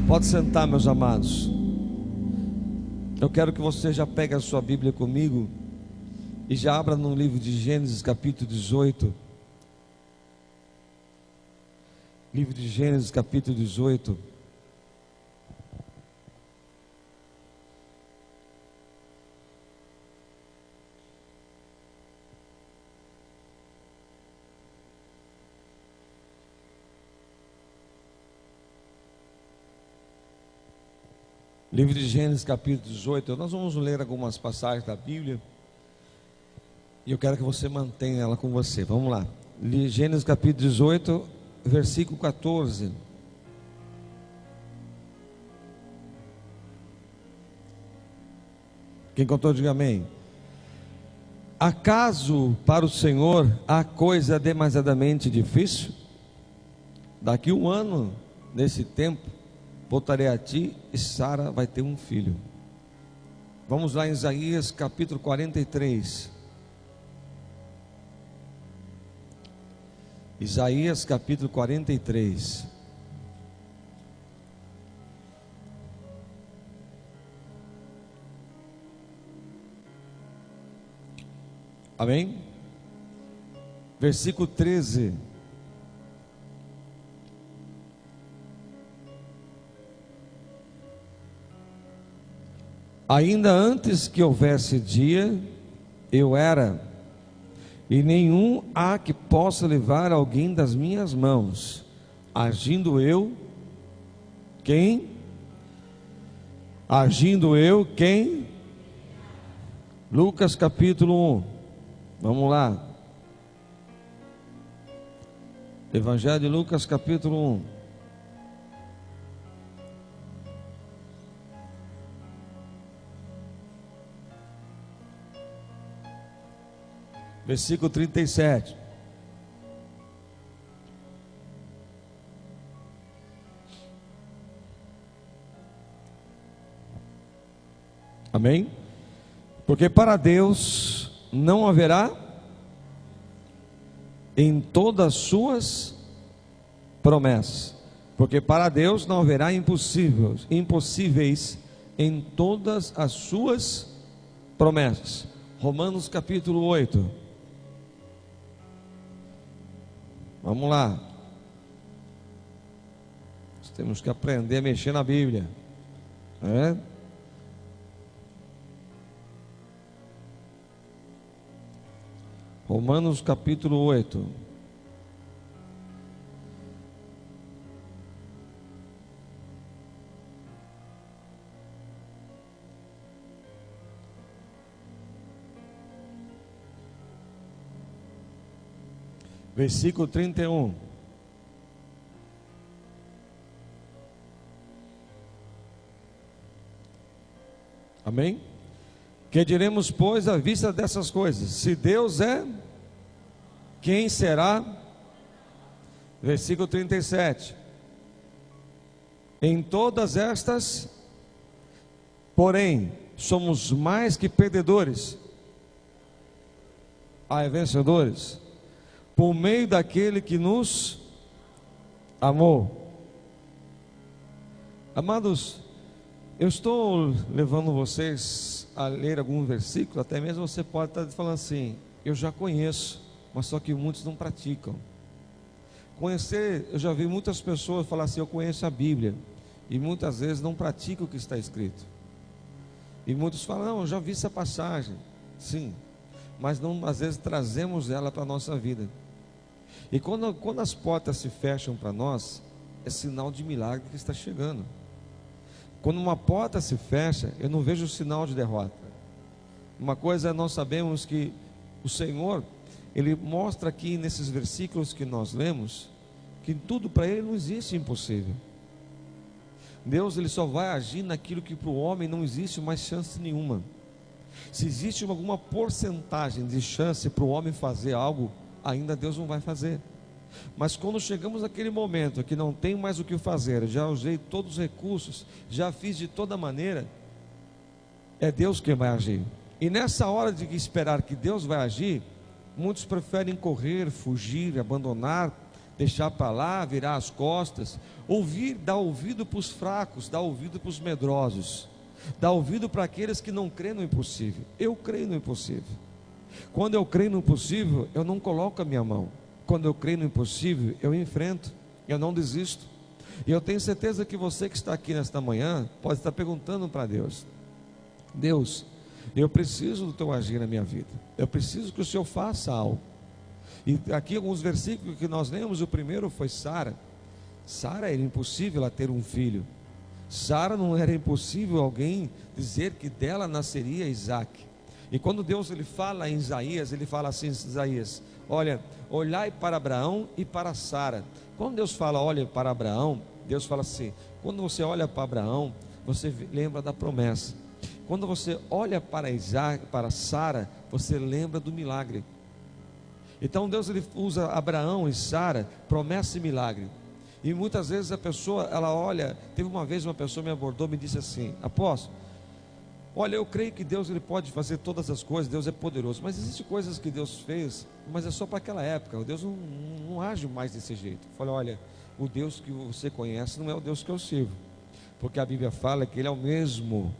Pode sentar, meus amados. Eu quero que você já pegue a sua Bíblia comigo e já abra no livro de Gênesis, capítulo 18. Livro de Gênesis, capítulo 18. Livro de Gênesis, capítulo 18. Nós vamos ler algumas passagens da Bíblia e eu quero que você mantenha ela com você. Vamos lá. Gênesis, capítulo 18, versículo 14. Quem contou, diga amém. Acaso para o Senhor há coisa demasiadamente difícil? Daqui um ano, nesse tempo, voltarei a ti e Sara vai ter um filho. Vamos lá em Isaías capítulo 43. Isaías capítulo 43. Amém? Versículo 13. Ainda antes que houvesse dia, eu era, e nenhum há que possa levar alguém das minhas mãos. Agindo eu, quem? Agindo eu, quem? Lucas capítulo 1. Vamos lá. Evangelho de Lucas capítulo 1. Versículo 37. Amém? Porque para Deus não haverá em todas as suas promessas. Porque para Deus não haverá impossíveis em todas as suas promessas. Romanos capítulo 8. Vamos lá. Nós temos que aprender a mexer na Bíblia. Romanos capítulo 8. Versículo 31. Amém? Que diremos, pois, à vista dessas coisas? Se Deus é, quem será? Versículo 37. Em todas estas, porém, somos mais que perdedores, vencedores, por meio daquele que nos amou. Amados, eu estou levando vocês a ler algum versículo, até mesmo você pode estar falando assim, eu já conheço, mas só que muitos não praticam. Conhecer, eu já vi muitas pessoas falar assim, eu conheço a Bíblia, e muitas vezes não praticam o que está escrito. E muitos falam, não, eu já vi essa passagem, sim, mas não, às vezes trazemos ela para a nossa vida. E quando as portas se fecham para nós, é sinal de milagre que está chegando. Quando uma porta se fecha, eu não vejo sinal de derrota. Uma coisa nós sabemos que o Senhor, Ele mostra aqui nesses versículos que nós lemos, que tudo para Ele não existe impossível. Deus, Ele só vai agir naquilo que para o homem não existe mais chance nenhuma. Se existe alguma porcentagem de chance para o homem fazer algo, ainda Deus não vai fazer. Mas quando chegamos naquele momento que não tem mais o que fazer, já usei todos os recursos, já fiz de toda maneira, é Deus quem vai agir. E nessa hora de esperar que Deus vai agir, muitos preferem correr, fugir, abandonar, deixar para lá, virar as costas, dar ouvido para os fracos, dar ouvido para os medrosos, dar ouvido para aqueles que não creem no impossível. Eu creio no impossível. Quando eu creio no impossível, eu não coloco a minha mão. Quando eu creio no impossível, eu enfrento, eu não desisto. E eu tenho certeza que você que está aqui nesta manhã pode estar perguntando para Deus: Deus, eu preciso do teu agir na minha vida, eu preciso que o Senhor faça algo. E aqui alguns versículos que nós lemos. O primeiro foi Sara. Sara, era impossível ela ter um filho. Sara, não era impossível alguém dizer que dela nasceria Isaac. E quando Deus ele fala em Isaías, ele fala assim: Isaías, olha, olhai para Abraão e para Sara. Quando Deus fala olha para Abraão, Deus fala assim: quando você olha para Abraão, você lembra da promessa. Quando você olha para Isaac, para Sara, você lembra do milagre. Então Deus ele usa Abraão e Sara, promessa e milagre. E muitas vezes a pessoa, ela olha. Teve uma vez uma pessoa me abordou, me disse assim: apóstolo, olha, eu creio que Deus ele pode fazer todas as coisas, Deus é poderoso, mas existem coisas que Deus fez, mas é só para aquela época. O Deus não age mais desse jeito. Eu falei: olha, o Deus que você conhece não é o Deus que eu sirvo, porque a Bíblia fala que Ele é o mesmo.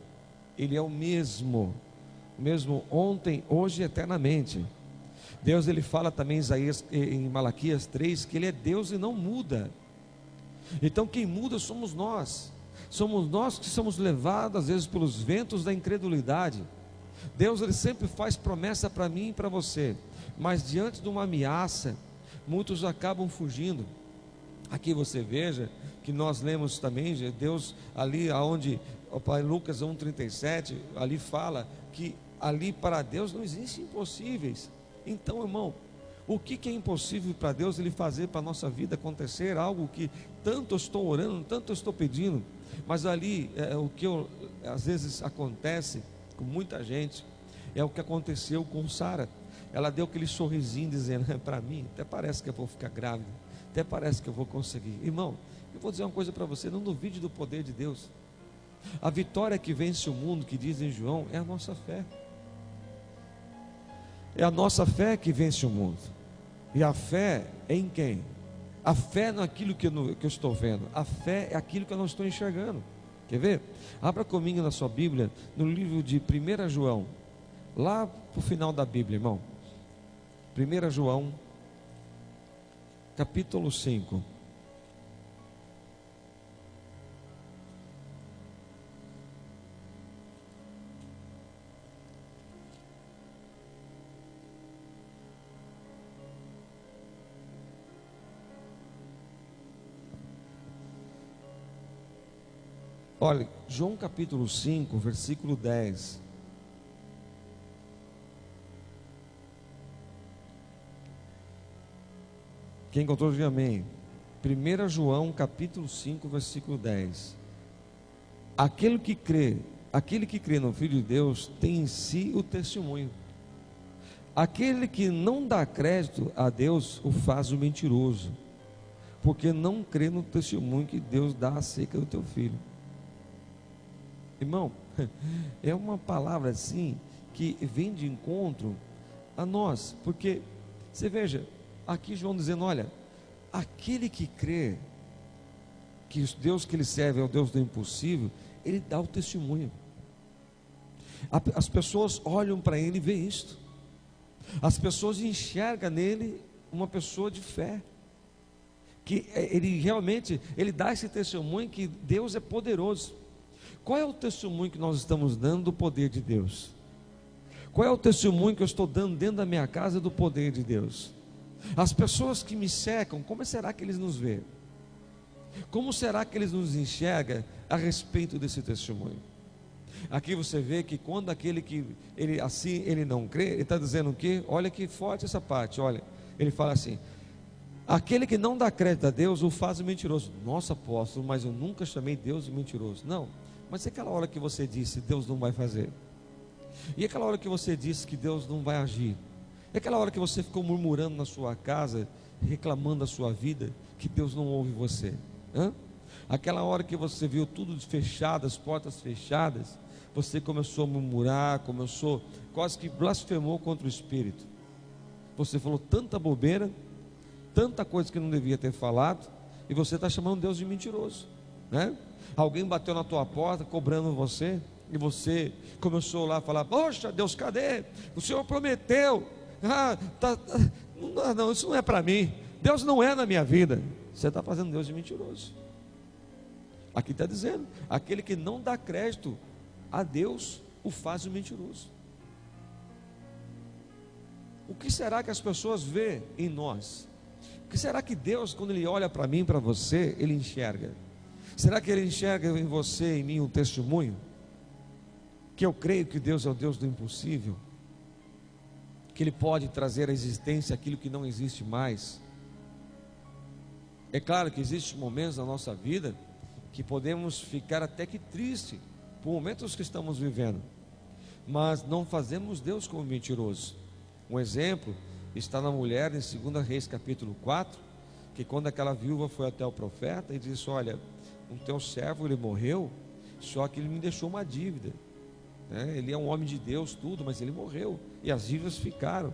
Ele é o mesmo ontem, hoje e eternamente. Deus ele fala também em Malaquias 3 que Ele é Deus e não muda. Então quem muda somos nós que somos levados às vezes pelos ventos da incredulidade. Deus ele sempre faz promessa para mim e para você, mas diante de uma ameaça, muitos acabam fugindo. Aqui você veja que nós lemos também, Deus ali aonde, Lucas 1,37, ali fala que ali para Deus não existem impossíveis. Então, irmão, o que é impossível para Deus ele fazer para a nossa vida acontecer? Algo que tanto eu estou orando, tanto eu estou pedindo, mas ali o que às vezes acontece com muita gente é o que aconteceu com Sara. Ela deu aquele sorrisinho dizendo: para mim até parece que eu vou ficar grávida, até parece que eu vou conseguir. Irmão, eu vou dizer uma coisa para você: não duvide do poder de Deus. A vitória que vence o mundo, que diz em João, é a nossa fé. É a nossa fé que vence o mundo. E a fé é em quem? A fé não é aquilo que eu estou vendo, a fé é aquilo que eu não estou enxergando. Quer ver? Abra comigo na sua Bíblia, no livro de 1 João, lá para o final da Bíblia, irmão. 1 João, capítulo 5. Olha, João capítulo 5, versículo 10. Quem encontrou, diga amém. 1 João capítulo 5, versículo 10. Aquele que crê no Filho de Deus tem em si o testemunho. Aquele que não dá crédito a Deus o faz o mentiroso, porque não crê no testemunho que Deus dá acerca do teu filho. Irmão, é uma palavra assim que vem de encontro a nós, porque você veja, aqui João dizendo: olha, aquele que crê que o Deus que ele serve é o Deus do impossível, ele dá o testemunho. As pessoas olham para ele e veem isto. As pessoas enxergam nele uma pessoa de fé, que ele realmente ele dá esse testemunho que Deus é poderoso. Qual é o testemunho que nós estamos dando do poder de Deus? Qual é o testemunho que eu estou dando dentro da minha casa do poder de Deus? As pessoas que me cercam, como será que eles nos veem? Como será que eles nos enxergam a respeito desse testemunho? Aqui você vê que quando aquele que ele não crê, ele está dizendo o quê? Olha que forte essa parte, olha, ele fala assim: aquele que não dá crédito a Deus o faz mentiroso. Nossa, apóstolo, mas eu nunca chamei Deus de mentiroso. Não, mas e aquela hora que você disse Deus não vai fazer? E aquela hora que você disse que Deus não vai agir? E aquela hora que você ficou murmurando na sua casa, reclamando da sua vida, que Deus não ouve você? Aquela hora que você viu tudo fechado, as portas fechadas, você começou a murmurar, quase que blasfemou contra o Espírito. Você falou tanta bobeira, tanta coisa que não devia ter falado, e você está chamando Deus de mentiroso, né? Alguém bateu na tua porta cobrando você, e você começou lá a falar: poxa Deus, cadê? O Senhor prometeu, não, isso não é para mim, Deus não é na minha vida. Você está fazendo Deus de mentiroso. Aqui está dizendo: aquele que não dá crédito a Deus, o faz de mentiroso. O que será que as pessoas vê em nós? O que será que Deus, quando Ele olha para mim, para você, Ele enxerga? Será que Ele enxerga em você, em mim, um testemunho? Que eu creio que Deus é o Deus do impossível, que Ele pode trazer à existência aquilo que não existe mais. É claro que existem momentos na nossa vida que podemos ficar até que triste por momentos que estamos vivendo, mas não fazemos Deus como mentiroso. Um exemplo está na mulher em 2 Reis capítulo 4, que quando aquela viúva foi até o profeta e disse: olha, o teu servo ele morreu, só que ele me deixou uma dívida, né? Ele é um homem de Deus tudo, mas ele morreu e as dívidas ficaram,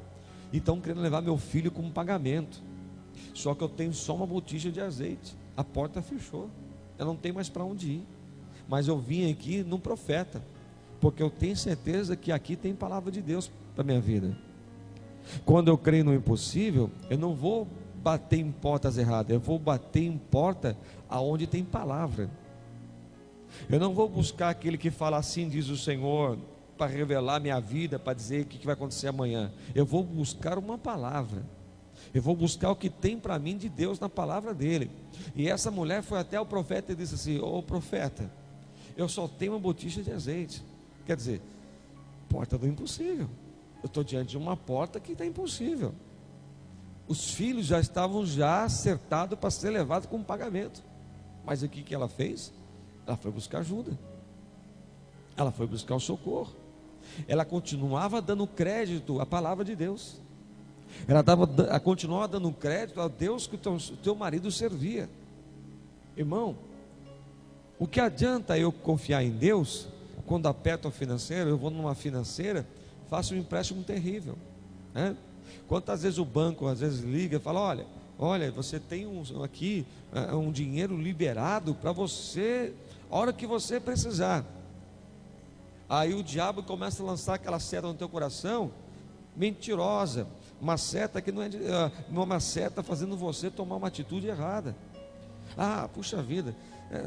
e estão querendo levar meu filho como pagamento, só que eu tenho só uma botija de azeite, a porta fechou, eu não tenho mais para onde ir, mas eu vim aqui no profeta, porque eu tenho certeza que aqui tem palavra de Deus para a minha vida. Quando eu creio no impossível, eu não vou bater em portas erradas, eu vou bater em porta aonde tem palavra. Eu não vou buscar aquele que fala assim diz o Senhor, para revelar minha vida, para dizer o que vai acontecer amanhã. Eu vou buscar uma palavra, eu vou buscar o que tem para mim de Deus na palavra dele. E essa mulher foi até o profeta e disse assim: ô profeta, eu só tenho uma botija de azeite. Quer dizer, porta do impossível. Eu estou diante de uma porta que está impossível. Os filhos já estavam acertados para ser levados como pagamento. Mas o que ela fez? Ela foi buscar ajuda. Ela foi buscar o socorro. Ela continuava dando crédito à palavra de Deus. Ela continuava dando crédito ao Deus que o teu marido servia. Irmão, o que adianta eu confiar em Deus quando aperto o financeiro? Eu vou numa financeira, faço um empréstimo terrível, né? Quantas vezes o banco às vezes liga e fala: olha, você tem aqui um dinheiro liberado para você, a hora que você precisar. Aí o diabo começa a lançar aquela seta no teu coração, mentirosa, uma seta que não é uma seta fazendo você tomar uma atitude errada. Puxa vida,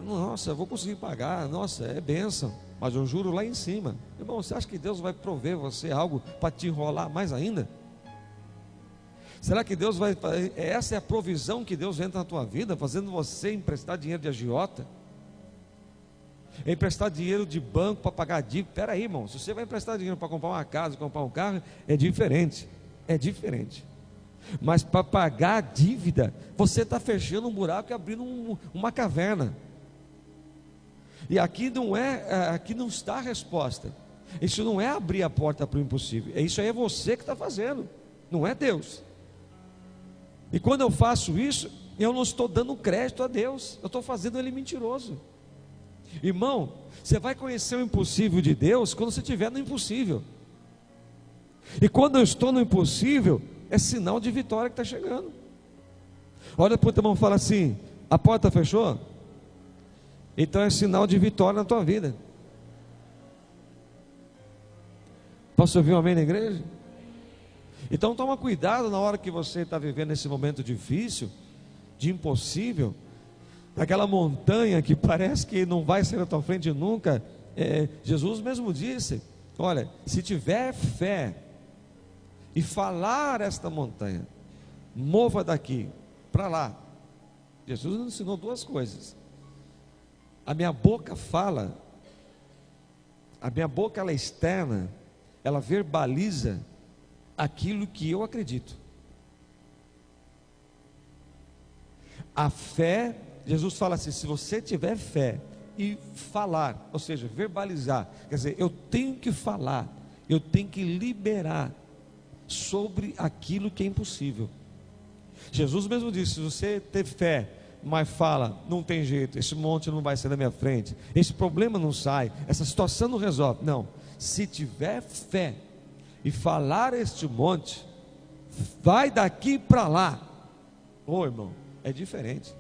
nossa, eu vou conseguir pagar, nossa, é bênção, mas eu juro lá em cima. Irmão, você acha que Deus vai prover você algo para te enrolar mais ainda? Será que Deus vai, essa é a provisão que Deus entra na tua vida, fazendo você emprestar dinheiro de agiota, emprestar dinheiro de banco para pagar dívida? Espera aí, irmão, se você vai emprestar dinheiro para comprar uma casa, comprar um carro, é diferente, mas para pagar a dívida, você está fechando um buraco e abrindo uma caverna. E aqui não está a resposta. Isso não é abrir a porta para o impossível. Isso aí é você que está fazendo, não é Deus. E quando eu faço isso, eu não estou dando crédito a Deus, eu estou fazendo Ele mentiroso. Irmão, você vai conhecer o impossível de Deus quando você estiver no impossível. E quando eu estou no impossível, é sinal de vitória que está chegando. Olha para o teu irmão e fala assim: a porta fechou? Então é sinal de vitória na tua vida. Posso ouvir um amém na igreja? Então toma cuidado na hora que você está vivendo esse momento difícil, de impossível, aquela montanha que parece que não vai ser na tua frente nunca. Jesus mesmo disse: olha, se tiver fé e falar esta montanha, mova daqui para lá. Jesus nos ensinou duas coisas: a minha boca fala, a minha boca ela é externa, ela verbaliza aquilo que eu acredito. A fé, Jesus fala assim: se você tiver fé e falar, ou seja, verbalizar, quer dizer, eu tenho que falar, eu tenho que liberar sobre aquilo que é impossível. Jesus mesmo disse: se você ter fé, mas fala, não tem jeito, esse monte não vai sair da minha frente, esse problema não sai, essa situação não resolve. Não, se tiver fé e falar este monte, vai daqui para lá, Ô irmão, é diferente.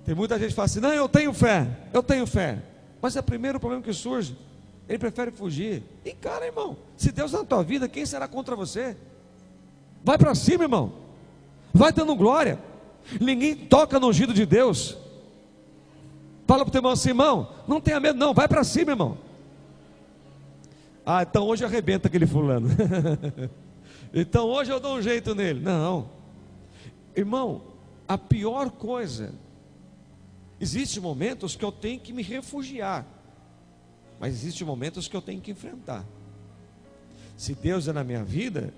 Tem muita gente que fala assim: não, eu tenho fé. Mas é o primeiro problema que surge. Ele prefere fugir. E cara, irmão, se Deus é na tua vida, quem será contra você? Vai para cima, irmão. Vai dando glória. Ninguém toca no ungido de Deus. Fala para o teu irmão assim: irmão, não tenha medo não, vai para cima, irmão. Ah, então hoje arrebenta aquele fulano. Então hoje eu dou um jeito nele. Não, irmão, a pior coisa, existem momentos que eu tenho que me refugiar, mas existem momentos que eu tenho que enfrentar. Se Deus é na minha vida,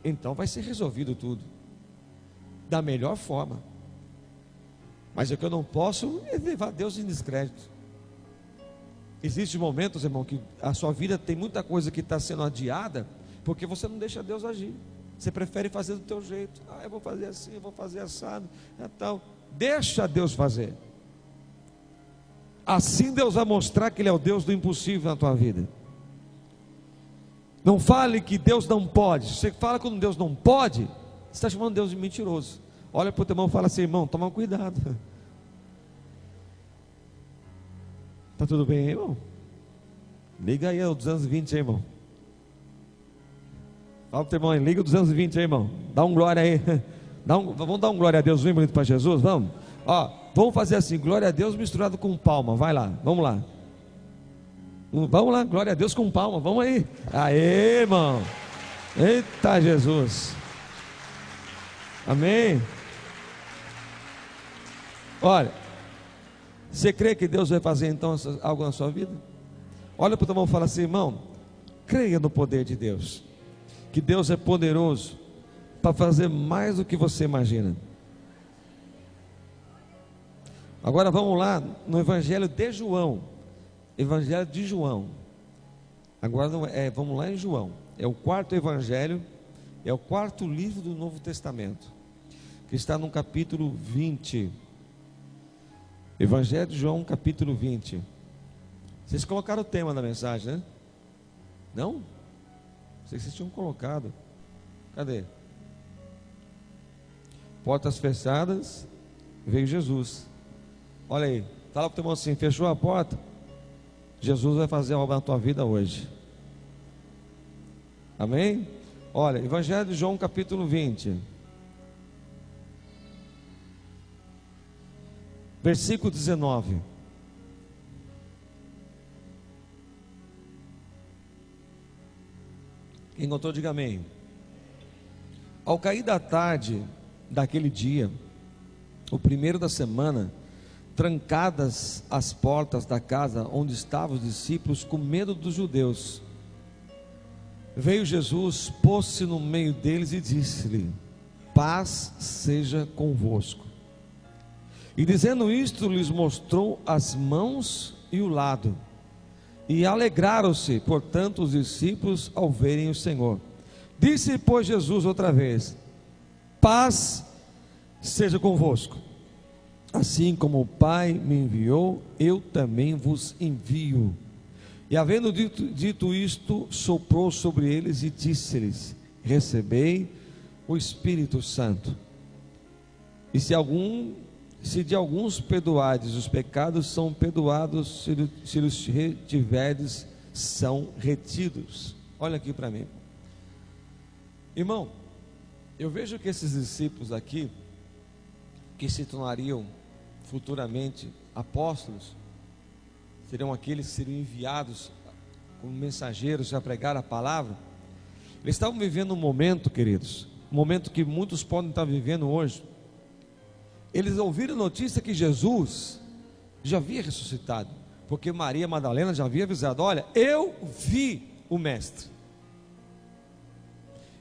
então vai ser resolvido tudo da melhor forma. Mas o que eu não posso é levar Deus em descrédito. Existem momentos, irmão, que a sua vida tem muita coisa que está sendo adiada, porque você não deixa Deus agir. Você prefere fazer do teu jeito. Ah, eu vou fazer assim, eu vou fazer assado, tal. Deixa Deus fazer. Assim Deus vai mostrar que Ele é o Deus do impossível na tua vida. Não fale que Deus não pode. Você fala quando Deus não pode, você está chamando Deus de mentiroso. Olha para o teu irmão e fala assim: irmão, toma cuidado. Está tudo bem, irmão? Liga aí o 220, irmão. Fala para o teu irmão aí, liga o 220, irmão. Dá um glória aí. Vamos dar um glória a Deus bem bonito para Jesus? Vamos? Ó, vamos fazer assim: glória a Deus misturado com palma. Vai lá, vamos lá. Vamos lá, glória a Deus com palma. Vamos aí. Aê, irmão. Eita Jesus. Amém. Olha, você crê que Deus vai fazer então algo na sua vida? Olha para o teu irmão e fala assim: irmão, creia no poder de Deus, que Deus é poderoso para fazer mais do que você imagina. Agora vamos lá no Evangelho de João. Evangelho de João. Agora vamos lá em João. É o quarto Evangelho, é o quarto livro do Novo Testamento, que está no capítulo 20. Evangelho de João, capítulo 20. Vocês colocaram o tema da mensagem, né? Não? Não sei se vocês tinham colocado. Cadê? Portas fechadas, veio Jesus. Olha aí, fala para o teu irmão assim: fechou a porta? Jesus vai fazer algo na tua vida hoje. Amém? Olha, Evangelho de João, capítulo 20. Versículo 19. Quem encontrou, diga amém. Ao cair da tarde daquele dia, o primeiro da semana, trancadas as portas da casa onde estavam os discípulos, com medo dos judeus, veio Jesus, pôs-se no meio deles e disse-lhe: paz seja convosco. E dizendo isto, lhes mostrou as mãos e o lado. E alegraram-se, portanto, os discípulos ao verem o Senhor. Disse, pois, Jesus outra vez: paz seja convosco. Assim como o Pai me enviou, eu também vos envio. E havendo dito isto, soprou sobre eles e disse-lhes: recebei o Espírito Santo. E se de alguns perdoardes os pecados, são perdoados; se os retiverdes, são retidos. Olha aqui para mim, irmão. Eu vejo que esses discípulos aqui, que se tornariam futuramente apóstolos, seriam aqueles que seriam enviados como mensageiros a pregar a palavra. Eles estavam vivendo um momento, queridos, um momento que muitos podem estar vivendo hoje. Eles ouviram a notícia que Jesus já havia ressuscitado, porque Maria Madalena já havia avisado: olha, eu vi o Mestre.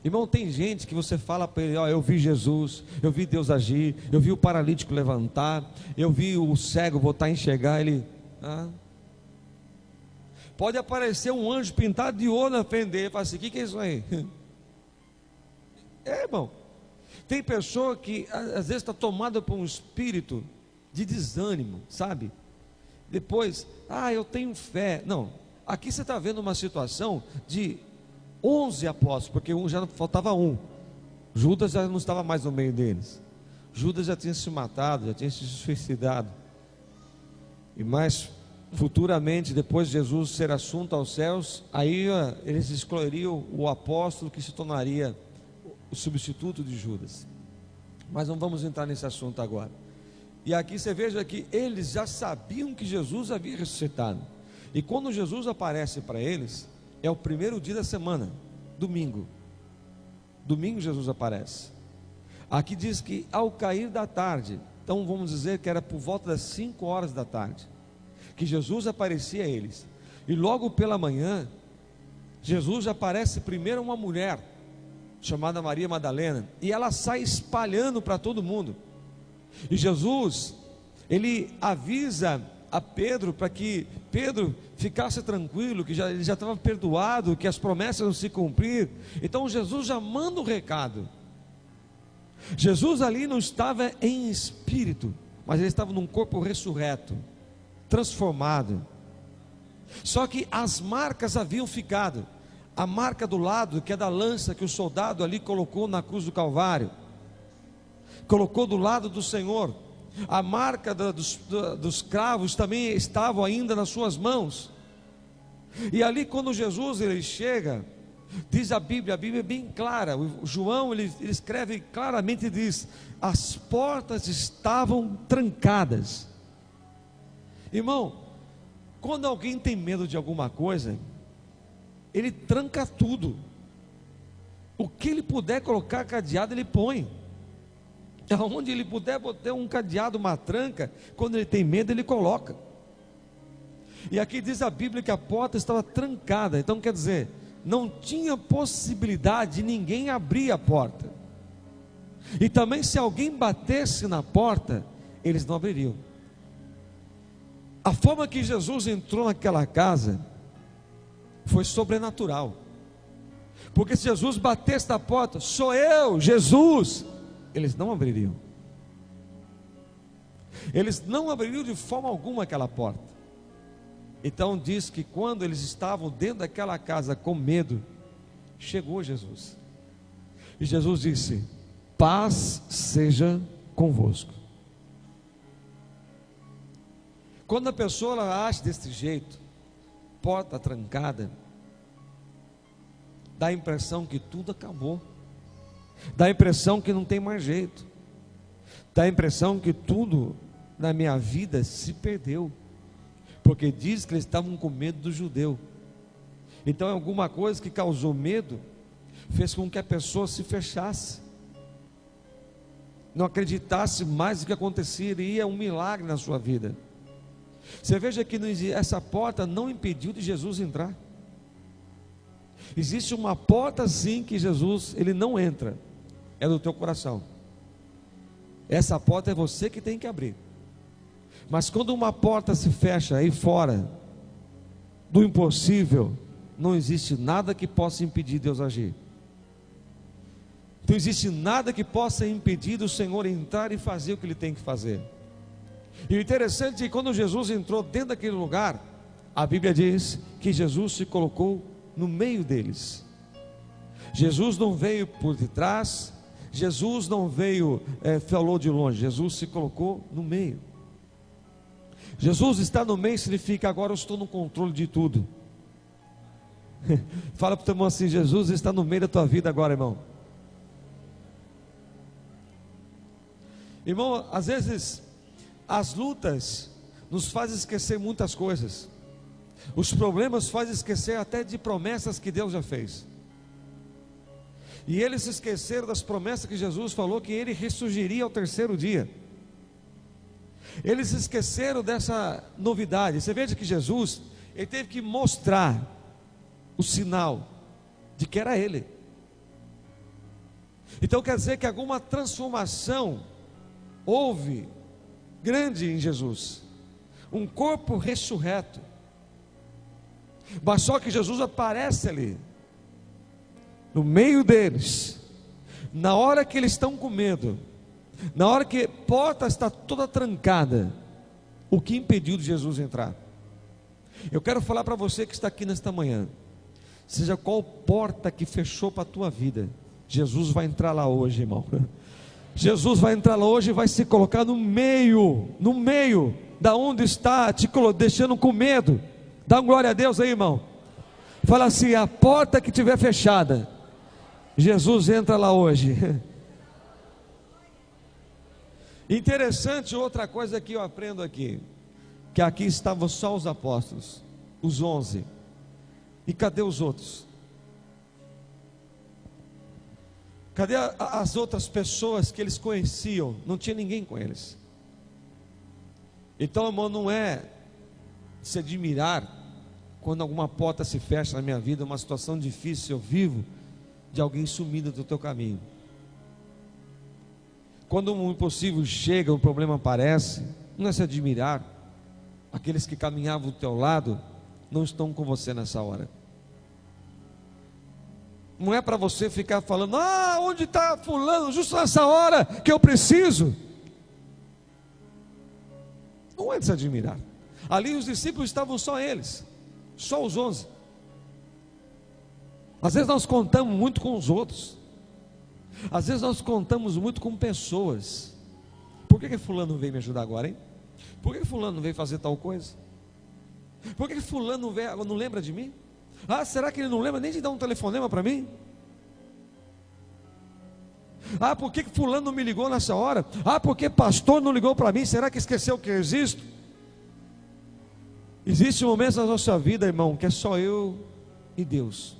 Irmão, tem gente que você fala para ele: ó, eu vi Jesus, eu vi Deus agir, eu vi o paralítico levantar, eu vi o cego voltar a enxergar. Ele, pode aparecer um anjo pintado de ouro na frente dele, fala assim: o que é isso aí? Irmão, tem pessoa que às vezes está tomada por um espírito de desânimo, sabe? Depois, eu tenho fé. Não, aqui você está vendo uma situação de 11 apóstolos, porque já faltava um. Judas já não estava mais no meio deles. Judas já tinha se matado, já tinha se suicidado. E mais futuramente, depois de Jesus ser assunto aos céus, aí eles escolheriam o apóstolo que se tornaria o substituto de Judas. Mas não vamos entrar nesse assunto agora. E aqui você veja que eles já sabiam que Jesus havia ressuscitado. E quando Jesus aparece para eles, é o primeiro dia da semana, domingo. Domingo Jesus aparece. Aqui diz que ao cair da tarde, então vamos dizer que era por volta das 5 horas da tarde, que Jesus aparecia a eles. E logo pela manhã, Jesus aparece primeiro a uma mulher, chamada Maria Madalena, e ela sai espalhando para todo mundo. E Jesus, ele avisa a Pedro para que Pedro ficasse tranquilo, que ele já estava perdoado, que as promessas não se cumprir. Então Jesus já manda o recado. Jesus ali não estava em espírito, mas ele estava num corpo ressurreto, transformado. Só que as marcas haviam ficado. A marca do lado, que é da lança que o soldado ali colocou na cruz do Calvário, colocou do lado do Senhor. A marca dos cravos também estavam ainda nas suas mãos. E ali quando Jesus ele chega, diz a Bíblia é bem clara. O João ele escreve claramente e diz: as portas estavam trancadas. Irmão, quando alguém tem medo de alguma coisa, ele tranca tudo. O que ele puder colocar cadeado, ele põe. Onde ele puder botar um cadeado, uma tranca, quando ele tem medo, ele coloca. E aqui diz a Bíblia que a porta estava trancada. Então quer dizer, não tinha possibilidade de ninguém abrir a porta. E também se alguém batesse na porta, eles não abririam. A forma que Jesus entrou naquela casa foi sobrenatural. Porque se Jesus batesse na porta: sou eu, Jesus, eles não abririam. Eles não abririam de forma alguma aquela porta. Então diz que quando eles estavam dentro daquela casa com medo, chegou Jesus. E Jesus disse: paz seja convosco. Quando a pessoa ela age desse jeito, porta trancada, dá a impressão que tudo acabou, dá a impressão que não tem mais jeito, dá a impressão que tudo na minha vida se perdeu, porque diz que eles estavam com medo do judeu. Então alguma coisa que causou medo fez com que a pessoa se fechasse, não acreditasse mais no que aconteceria um milagre na sua vida. Você veja que essa porta não impediu de Jesus entrar. Existe uma porta sim que Jesus ele não entra, é do teu coração. Essa porta é você que tem que abrir. Mas quando uma porta se fecha aí fora do impossível, não existe nada que possa impedir Deus agir. Não existe nada que possa impedir do Senhor entrar e fazer o que Ele tem que fazer. E o interessante é que quando Jesus entrou dentro daquele lugar, a Bíblia diz que Jesus se colocou no meio deles. Jesus não veio por detrás, Jesus não veio, falou de longe, Jesus se colocou no meio. Jesus está no meio significa: agora eu estou no controle de tudo. Fala para o teu irmão assim: Jesus está no meio da tua vida agora, irmão. Irmão, às vezes as lutas nos fazem esquecer muitas coisas. Os problemas fazem esquecer até de promessas que Deus já fez. E eles se esqueceram das promessas que Jesus falou, que Ele ressurgiria ao terceiro dia. Eles se esqueceram dessa novidade. Você veja que Jesus, Ele teve que mostrar o sinal de que era Ele. Então quer dizer que alguma transformação houve grande em Jesus, um corpo ressurreto. Mas só que Jesus aparece ali, no meio deles, na hora que eles estão com medo, na hora que a porta está toda trancada. O que impediu de Jesus entrar? Eu quero falar para você que está aqui nesta manhã, seja qual porta que fechou para a tua vida, Jesus vai entrar lá hoje, irmão. Jesus vai entrar lá hoje e vai se colocar no meio da onde está te deixando com medo. Dá uma glória a Deus aí, irmão. Fala assim: a porta que estiver fechada, Jesus entra lá hoje. Interessante, outra coisa que eu aprendo aqui, que aqui estavam só os apóstolos, os 11. E cadê os outros? Cadê as outras pessoas que eles conheciam? Não tinha ninguém com eles. Então, irmão, não é se admirar quando alguma porta se fecha na minha vida, uma situação difícil eu vivo, de alguém sumindo do teu caminho. Quando um impossível chega, um problema aparece, não é se admirar. Aqueles que caminhavam do teu lado não estão com você nessa hora. Não é para você ficar falando: ah, onde está fulano, justo nessa hora que eu preciso. Não é de se admirar. Ali os discípulos estavam só eles, só os 11. Às vezes nós contamos muito com os outros. Às vezes nós contamos muito com pessoas. Por que fulano veio me ajudar agora, hein? Por que fulano veio fazer tal coisa? Por que fulano não lembra de mim? Ah, será que ele não lembra nem de dar um telefonema para mim? Ah, por que fulano não me ligou nessa hora? Ah, porque pastor não ligou para mim? Será que esqueceu que eu existo? Existe momentos na nossa vida, irmão, que é só eu e Deus.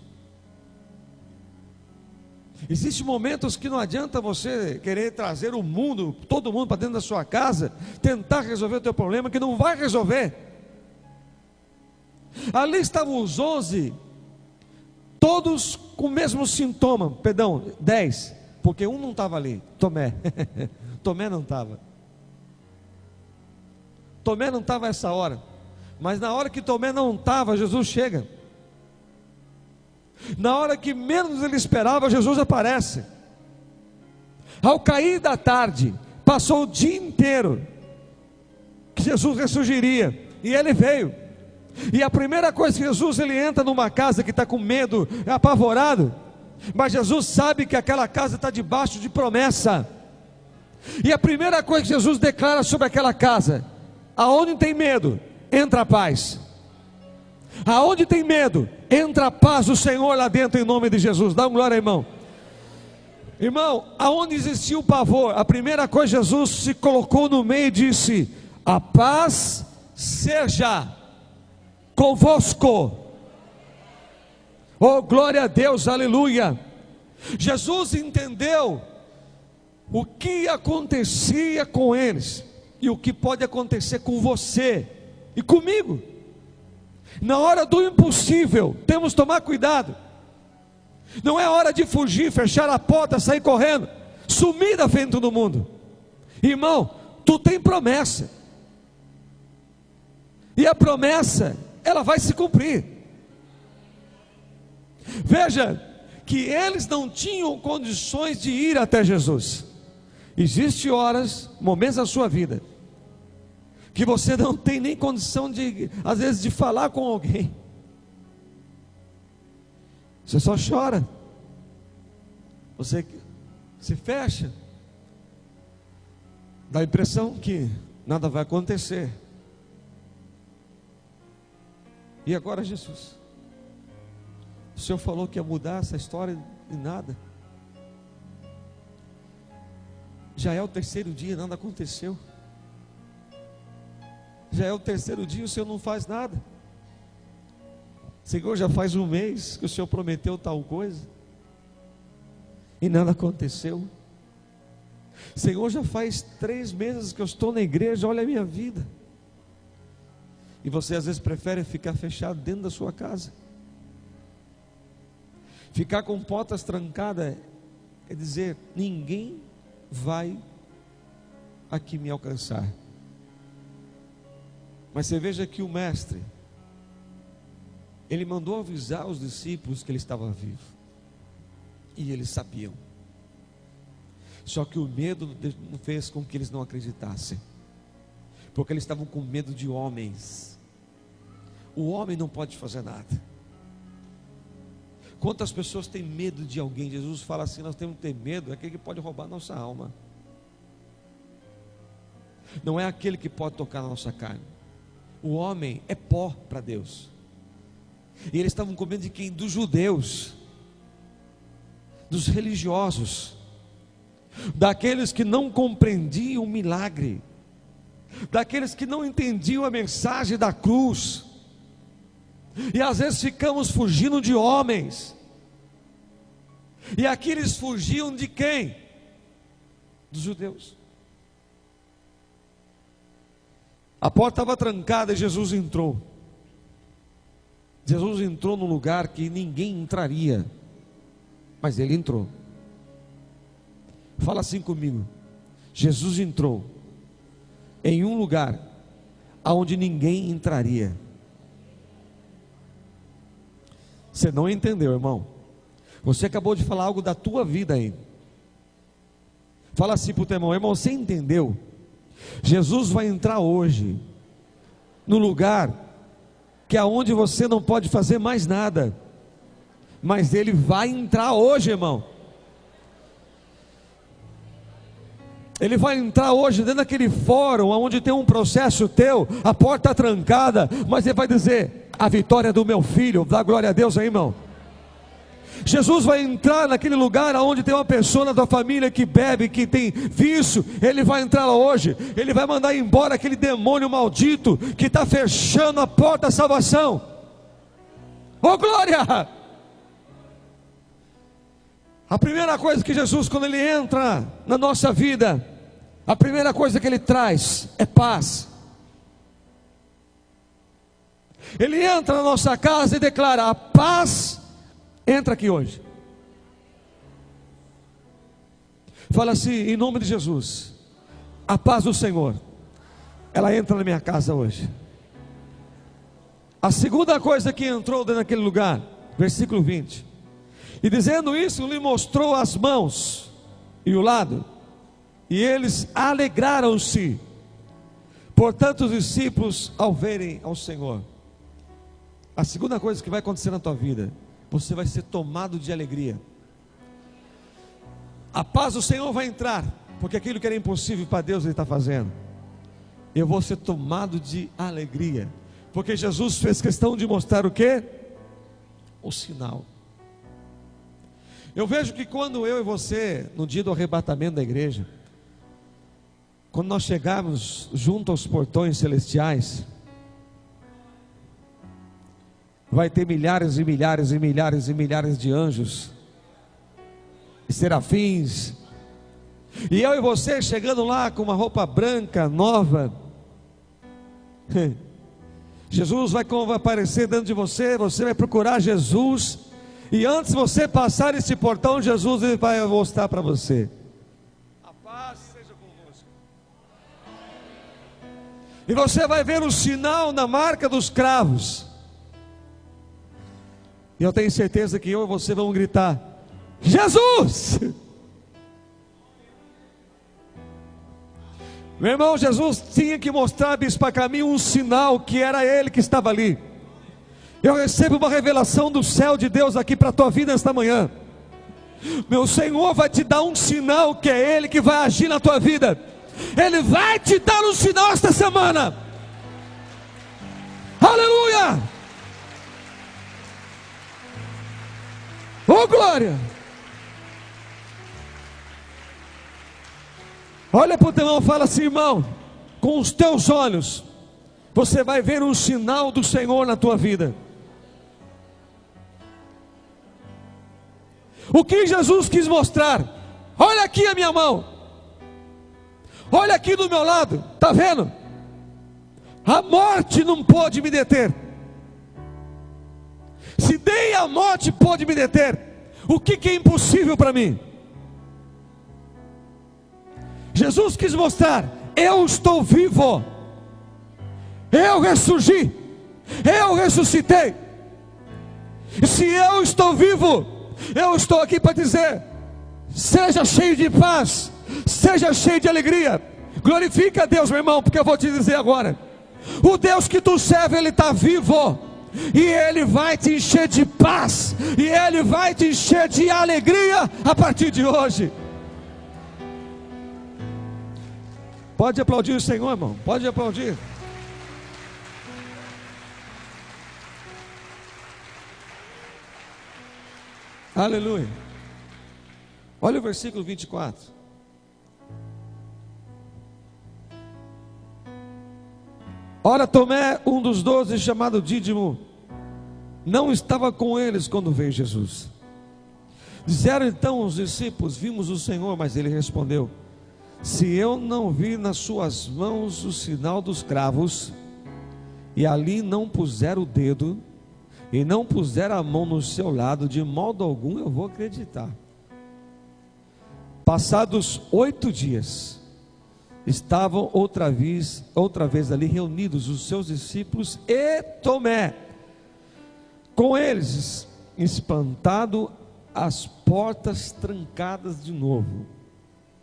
Existem momentos que não adianta você querer trazer o mundo, todo mundo para dentro da sua casa, tentar resolver o teu problema, que não vai resolver. Ali estavam os 11, todos com o mesmo sintoma, 10, porque um não estava ali, Tomé. Tomé não estava. Tomé não estava essa hora, mas na hora que Tomé não estava, Jesus chega. Na hora que menos ele esperava, Jesus aparece. Ao cair da tarde, passou o dia inteiro que Jesus ressurgiria, e ele veio. E a primeira coisa que Jesus, ele entra numa casa que está com medo, apavorado, mas Jesus sabe que aquela casa está debaixo de promessa. E a primeira coisa que Jesus declara sobre aquela casa: aonde tem medo, entra a paz. Aonde tem medo, entra a paz do Senhor lá dentro, em nome de Jesus. Dá uma glória, irmão. Irmão, aonde existia o pavor, a primeira coisa, Jesus se colocou no meio e disse: a paz seja convosco. Oh, glória a Deus, aleluia. Jesus entendeu o que acontecia com eles e o que pode acontecer com você e comigo. Na hora do impossível, temos que tomar cuidado. Não é hora de fugir, fechar a porta, sair correndo, sumir da frente de todo mundo. Irmão, tu tem promessa, e a promessa, ela vai se cumprir. Veja, que eles não tinham condições de ir até Jesus. Existem horas, momentos da sua vida, que você não tem nem condição de, às vezes, de falar com alguém. Você só chora. Você se fecha. Dá a impressão que nada vai acontecer. E agora, Jesus, o Senhor falou que ia mudar essa história e nada. Já é o terceiro dia, nada aconteceu. Já é o terceiro dia, o Senhor não faz nada. Senhor, já faz um mês que o Senhor prometeu tal coisa e nada aconteceu. Senhor, já faz 3 meses que eu estou na igreja, olha a minha vida. E você às vezes prefere ficar fechado dentro da sua casa. Ficar com portas trancadas é dizer: ninguém vai aqui me alcançar. Mas você veja que o mestre, ele mandou avisar os discípulos que ele estava vivo, e eles sabiam. Só que o medo não fez com que eles não acreditassem, porque eles estavam com medo de homens. O homem não pode fazer nada. Quantas pessoas têm medo de alguém? Jesus fala assim: nós temos que ter medo, é aquele que pode roubar nossa alma. não é aquele que pode tocar na nossa carne. O homem é pó para Deus. E eles estavam com medo de quem? Dos judeus, dos religiosos, daqueles que não compreendiam o milagre, daqueles que não entendiam a mensagem da cruz. E às vezes ficamos fugindo de homens. E aqui eles fugiam de quem? Dos judeus. A porta estava trancada e Jesus entrou. Jesus entrou num lugar que ninguém entraria, mas ele entrou. Fala assim comigo: Jesus entrou em um lugar aonde ninguém entraria. Você não entendeu, irmão? Você acabou de falar algo da tua vida aí. Fala assim para o teu irmão: irmão, você entendeu? Jesus vai entrar hoje no lugar que é onde você não pode fazer mais nada, mas ele vai entrar hoje, irmão. Ele vai entrar hoje dentro daquele fórum onde tem um processo teu, a porta trancada, mas ele vai dizer: a vitória do meu filho. Dá glória a Deus aí, irmão. Jesus vai entrar naquele lugar onde tem uma pessoa na tua família que bebe, que tem vício. Ele vai entrar lá hoje. Ele vai mandar embora aquele demônio maldito que está fechando a porta da salvação. Oh glória! A primeira coisa que Jesus, quando ele entra na nossa vida, a primeira coisa que ele traz é paz. Ele entra na nossa casa e declara: a paz entra aqui hoje. Fala assim, em nome de Jesus: a paz do Senhor, ela entra na minha casa hoje. A segunda coisa que entrou dentro daquele lugar, versículo 20: e dizendo isso, lhe mostrou as mãos e o lado, e eles alegraram-se. Portanto, os discípulos, ao verem ao Senhor, a segunda coisa que vai acontecer na tua vida, você vai ser tomado de alegria. A paz do Senhor vai entrar, porque aquilo que era impossível para Deus Ele está fazendo. Eu vou ser tomado de alegria, porque Jesus fez questão de mostrar o quê? O sinal. Eu vejo que quando eu e você, no dia do arrebatamento da igreja, quando nós chegarmos junto aos portões celestiais, vai ter milhares e milhares e milhares e milhares de anjos e serafins, e eu e você chegando lá com uma roupa branca, nova. Jesus vai aparecer dentro de você, você vai procurar Jesus, e antes de você passar esse portão, Jesus ele vai mostrar para você: a paz seja convosco. E você vai ver o sinal na marca dos cravos. E eu tenho certeza que eu e você vamos gritar: Jesus! Meu irmão, Jesus tinha que mostrar para caminho um sinal que era Ele que estava ali. Eu recebo uma revelação do céu de Deus aqui para a tua vida esta manhã. Meu Senhor vai te dar um sinal que é Ele que vai agir na tua vida. Ele vai te dar um sinal esta semana. Aleluia! Oh glória! Olha para o teu irmão e fala assim: irmão, com os teus olhos você vai ver um sinal do Senhor na tua vida. O que Jesus quis mostrar? Olha aqui a minha mão, olha aqui do meu lado, está vendo? A morte não pode me deter. Se nem a morte pode me deter, o que é impossível para mim? Jesus quis mostrar: eu estou vivo, eu ressurgi, eu ressuscitei. E se eu estou vivo, eu estou aqui para dizer: seja cheio de paz, seja cheio de alegria. Glorifica a Deus, meu irmão, porque eu vou te dizer agora: o Deus que tu serve, Ele está vivo, e Ele vai te encher de paz, e Ele vai te encher de alegria a partir de hoje. Pode aplaudir o Senhor, irmão. Pode aplaudir. Aleluia. Olha o versículo 24. Ora, Tomé, um dos 12, chamado Dídimo, não estava com eles quando veio Jesus. Disseram então os discípulos: vimos o Senhor. Mas ele respondeu: se eu não vir nas suas mãos o sinal dos cravos, e ali não puser o dedo, e não puser a mão no seu lado, de modo algum eu vou acreditar. Passados 8 dias, estavam outra vez ali reunidos os seus discípulos e Tomé, com eles, espantado, as portas trancadas de novo.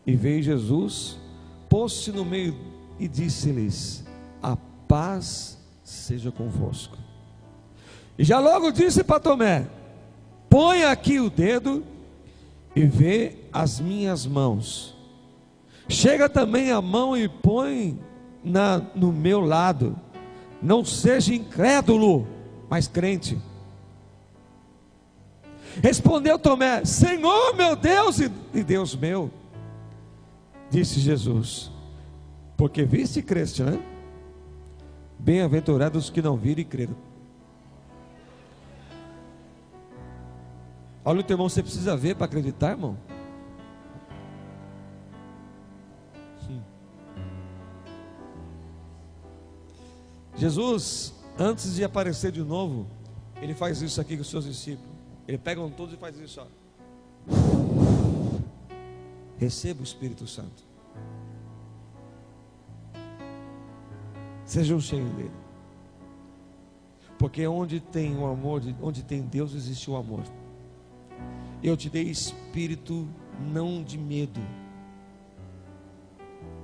E veio Jesus, pôs-se no meio e disse-lhes: a paz seja convosco. E já logo disse para Tomé: põe aqui o dedo e vê as minhas mãos. Chega também a mão e põe no meu lado. Não seja incrédulo, mas crente. Respondeu Tomé: Senhor meu Deus e Deus meu. Disse Jesus: porque viste e creste, né? Bem-aventurados os que não viram e creram. Olha o teu irmão, você precisa ver para acreditar, irmão. Jesus, antes de aparecer de novo, ele faz isso aqui com os seus discípulos. Ele pega todos e faz isso, ó. Receba o Espírito Santo. Sejam cheios dele. Porque onde tem o amor, onde tem Deus, existe o amor. Eu te dei espírito não de medo,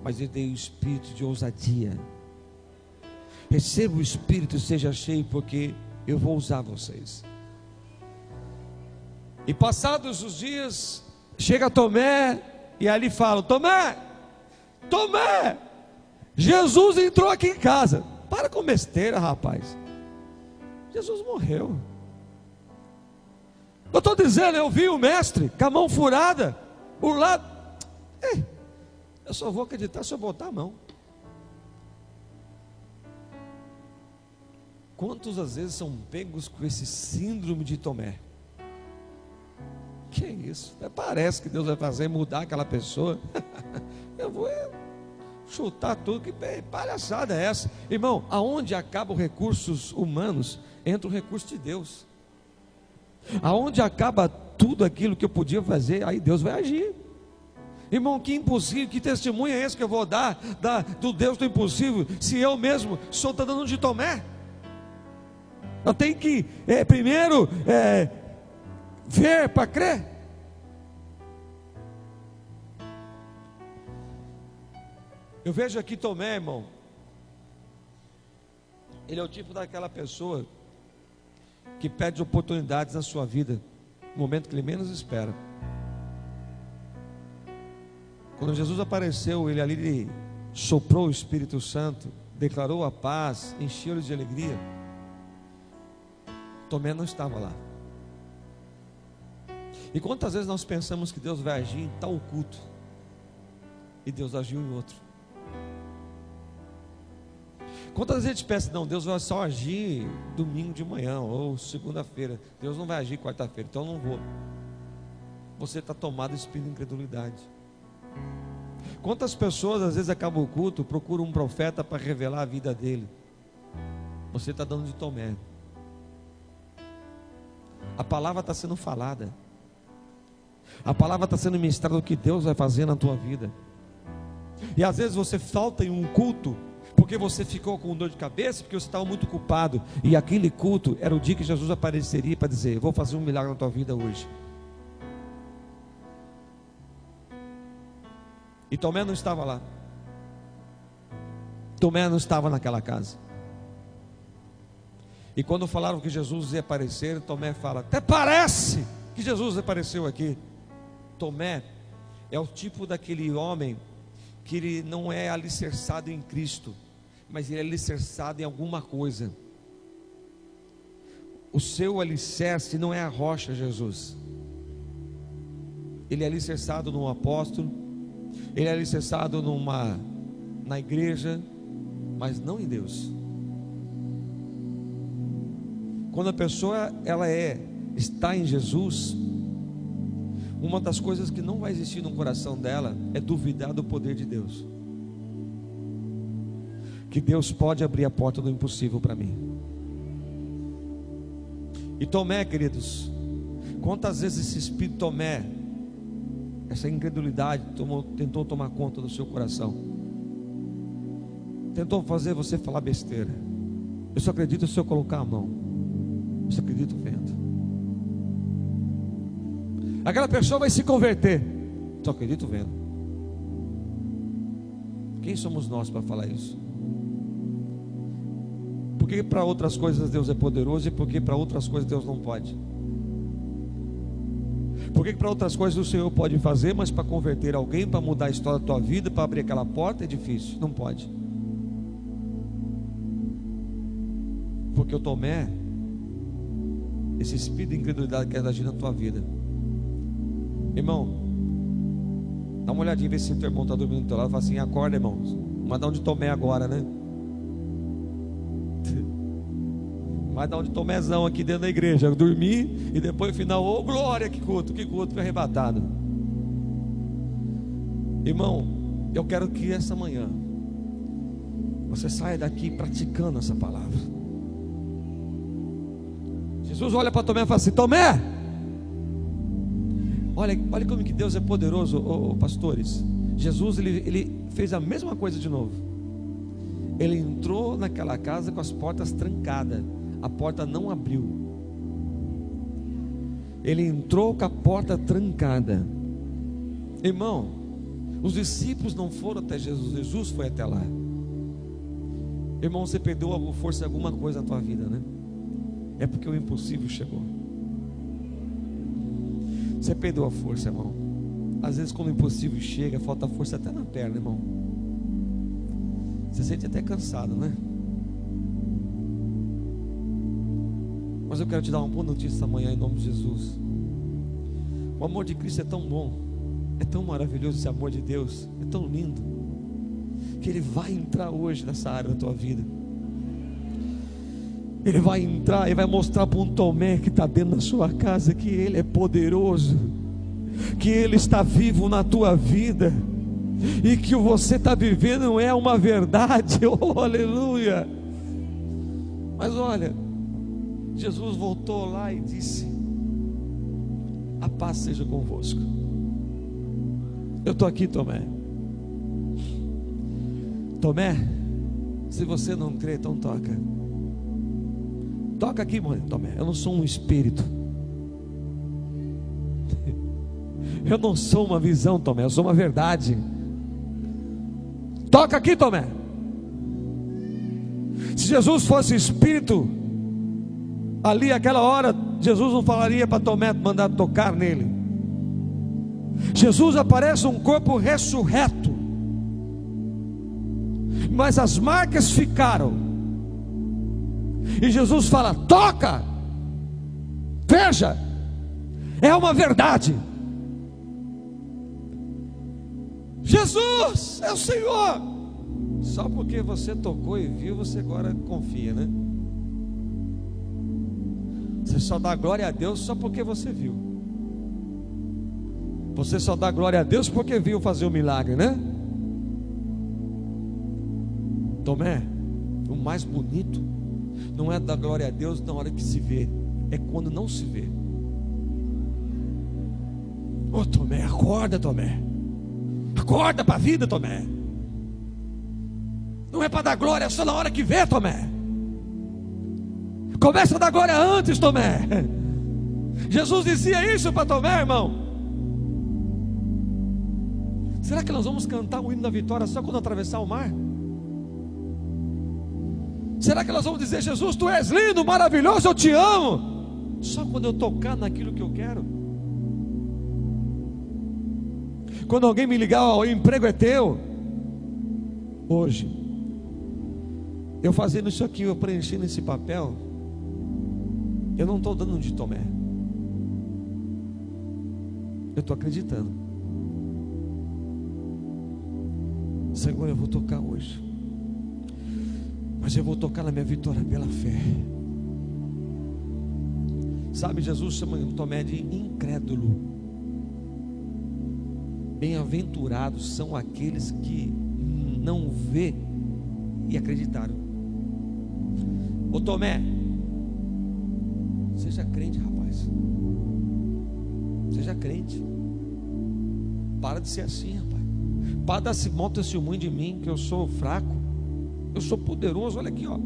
mas eu dei o espírito de ousadia. Receba o Espírito e seja cheio, porque eu vou usar vocês. E passados os dias, chega Tomé, e ali fala: Tomé, Tomé, Jesus entrou aqui em casa. Para com besteira, rapaz. Jesus morreu. Eu estou dizendo, eu vi o mestre com a mão furada, o lado. Eu só vou acreditar se eu botar a mão. Quantos às vezes são pegos com esse síndrome de Tomé? Que isso? Parece que Deus vai fazer mudar aquela pessoa. Eu vou chutar tudo. Que palhaçada é essa? Irmão, aonde acabam os recursos humanos, entra o recurso de Deus. Aonde acaba tudo aquilo que eu podia fazer, aí Deus vai agir. Irmão, que impossível, que testemunho é esse que eu vou dar do Deus do impossível, se eu mesmo estou dando de Tomé? Eu tenho que primeiro ver para crer. Eu vejo aqui Tomé, irmão. Ele é o tipo daquela pessoa que perde oportunidades na sua vida, no momento que ele menos espera. Quando Jesus apareceu, ele ali soprou o Espírito Santo, declarou a paz, encheu-lhes de alegria. Tomé não estava lá. E quantas vezes nós pensamos que Deus vai agir em tal culto, e Deus agiu em outro? Quantas vezes a gente pensa: não, Deus vai só agir domingo de manhã ou segunda-feira, Deus não vai agir quarta-feira, então eu não vou. Você está tomado de espírito de incredulidade. Quantas pessoas às vezes acabam o culto, procuram um profeta para revelar a vida dele? Você está dando de Tomé. A palavra está sendo falada, a palavra está sendo ministrada, o que Deus vai fazer na tua vida. E às vezes você falta em um culto porque você ficou com dor de cabeça, porque você estava muito culpado, e aquele culto era o dia que Jesus apareceria para dizer: vou fazer um milagre na tua vida hoje. E Tomé não estava lá. Tomé não estava naquela casa. E quando falaram que Jesus ia aparecer, Tomé fala: até parece que Jesus apareceu aqui. Tomé é o tipo daquele homem que ele não é alicerçado em Cristo, mas ele é alicerçado em alguma coisa. O seu alicerce não é a rocha, Jesus. Ele é alicerçado num apóstolo, ele é alicerçado na igreja, mas não em Deus. Quando a pessoa está em Jesus, uma das coisas que não vai existir no coração dela é duvidar do poder de Deus, que Deus pode abrir a porta do impossível para mim. E Tomé, queridos, quantas vezes esse espírito Tomé, essa incredulidade tentou tomar conta do seu coração, tentou fazer você falar besteira. Eu só acredito se eu colocar a mão, eu só acredito vendo. Aquela pessoa vai se converter, só acredito vendo. Quem somos nós para falar isso? Porque para outras coisas Deus é poderoso, e porque para outras coisas Deus não pode? Porque para outras coisas o Senhor pode fazer, mas para converter alguém, para mudar a história da tua vida, para abrir aquela porta é difícil, não pode. Porque o Tomé, esse espírito de incredulidade quer agir na tua vida. Irmão, dá uma olhadinha, vê se o teu irmão está dormindo do teu lado. Fala assim: acorda, irmão, manda onde Tomé agora, né? Vai dar um de Tomézão aqui dentro da igreja, eu dormi e depois no final, ô glória, que culto foi arrebatado. Irmão, eu quero que essa manhã você saia daqui praticando essa palavra. Jesus olha para Tomé e fala assim: Tomé, olha como que Deus é poderoso, pastores. Jesus ele fez a mesma coisa de novo. Ele entrou naquela casa com as portas trancadas, a porta não abriu. Ele entrou com a porta trancada. Irmão, os discípulos não foram até Jesus, Jesus foi até lá. Irmão, você perdeu a força de alguma coisa na tua vida, né? É porque o impossível chegou. Você perdeu a força, irmão. Às vezes quando o impossível chega, falta força até na perna, irmão. Você sente até cansado, né? Mas eu quero te dar uma boa notícia essa manhã em nome de Jesus. O amor de Cristo é tão bom, é tão maravilhoso esse amor de Deus, é tão lindo, que Ele vai entrar hoje nessa área da tua vida. Ele vai entrar e vai mostrar para um Tomé que está dentro da sua casa que Ele é poderoso, que Ele está vivo na tua vida, e que o você está vivendo não é uma verdade. Oh, aleluia. Mas olha, Jesus voltou lá e disse: a paz seja convosco. Eu estou aqui, Tomé. Tomé, se você não crê, então toca. Toca aqui, mãe, Tomé. Eu não sou um espírito. Eu não sou uma visão, Tomé. Eu sou uma verdade. Toca aqui, Tomé. Se Jesus fosse espírito, ali aquela hora Jesus não falaria para Tomé mandar tocar nele. Jesus aparece um corpo ressurreto, mas as marcas ficaram. E Jesus fala: toca, veja, é uma verdade. Jesus é o Senhor. Só porque você tocou e viu, você agora confia, né? Você só dá glória a Deus só porque você viu. Você só dá glória a Deus porque viu fazer o milagre, né? Tomé, o mais bonito não é dar glória a Deus na hora que se vê, é quando não se vê. Ô Tomé, acorda, Tomé. Acorda para a vida, Tomé. Não é para dar glória só na hora que vê, Tomé. Começa a dar glória antes, Tomé. Jesus dizia isso para Tomé, irmão. Será que nós vamos cantar o hino da vitória só quando atravessar o mar? Será que nós vamos dizer: Jesus, tu és lindo, maravilhoso, eu te amo, só quando eu tocar naquilo que eu quero? Quando alguém me ligar: o emprego é teu, Hoje, eu fazendo isso aqui, eu preenchendo esse papel, eu não estou dando de Tomé, eu estou acreditando. Senhor, eu vou tocar hoje, mas eu vou tocar na minha vitória pela fé. Sabe, Jesus chama o Tomé de incrédulo. Bem-aventurados são aqueles que não vê e acreditaram. Ô Tomé, seja crente, rapaz. Seja crente. Para de ser assim, rapaz. Para de dar esse mau testemunho de mim, que eu sou fraco. Eu sou poderoso. Olha aqui, ó.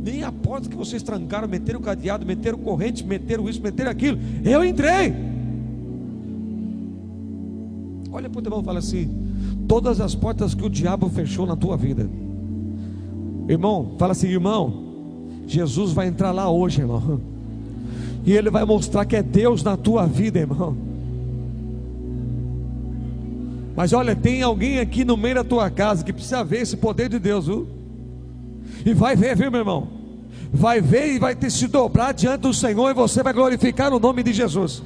Nem a porta que vocês trancaram, meteram o cadeado, meteram corrente, meteram isso, meteram aquilo, eu entrei. Olha para o teu irmão e fala assim: todas as portas que o diabo fechou na tua vida, irmão, fala assim: irmão, Jesus vai entrar lá hoje, irmão, e Ele vai mostrar que é Deus na tua vida, irmão. Mas olha, tem alguém aqui no meio da tua casa que precisa ver esse poder de Deus, viu? E vai ver, viu, meu irmão? Vai ver e vai ter se dobrar diante do Senhor, e você vai glorificar o nome de Jesus.